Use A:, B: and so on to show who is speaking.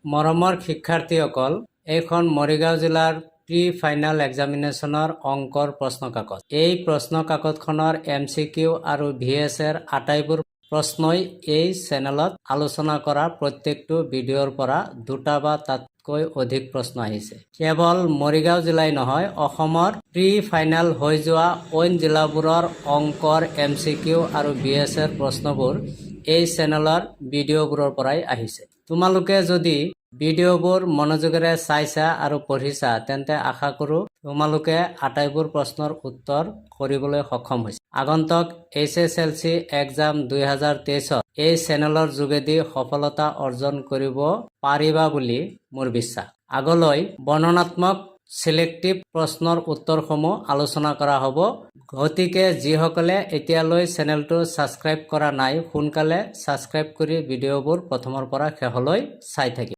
A: মৰমৰ শিক্ষাৰ্থীসকল, এইখন মৰিগাঁও জিলাৰ প্ৰি ফাইনেল এক্সামিনেশ্যনৰ অংকৰ প্ৰশ্ন কাকত। এই প্ৰশ্ন কাকতখনৰ MCQ আৰু VS আটাইবোৰ প্ৰশ্নই এই চেনেলত আলোচনা কৰা প্ৰত্যেকটো ভিডিঅ'ৰ পৰা দুটা বা তাতকৈ অধিক প্ৰশ্ন আহিছে। কেৱল মৰিগাঁও জিলাই নহয়, অসমৰ প্ৰি ফাইনেল হৈ যোৱা অইন জিলাবোৰৰ অংকৰ MCQ আৰু VS প্ৰশ্নবোৰ এই চেনেলৰ ভিডিঅ'বোৰৰ পৰাই আহিছে। তোমালোকে যদি ভিডিঅ'বোৰ মনোযোগেৰে চাইছা আৰু পঢ়িছা, তেন্তে আশা কৰোঁ তোমালোকে আটাইবোৰ প্ৰশ্নৰ উত্তৰ কৰিবলৈ সক্ষম হৈছে। আগন্তুক HSLC এক্সাম 2023 এই চেনেলৰ যোগেদি সফলতা অৰ্জন কৰিব পাৰিবা বুলি মোৰ বিশ্বাস। আগলৈ বৰ্ণনাত্মক সিলেক্টিভ প্ৰশ্নৰ উত্তৰসমূহ আলোচনা কৰা হ'ব। গতিকে যিসকলে এতিয়ালৈ চেনেলটো ছাবস্ক্ৰাইব কৰা নাই, সোনকালে ছাবস্ক্ৰাইব কৰি ভিডিঅ'বোৰ প্ৰথমৰ পৰা শেষলৈ চাই থাকিব।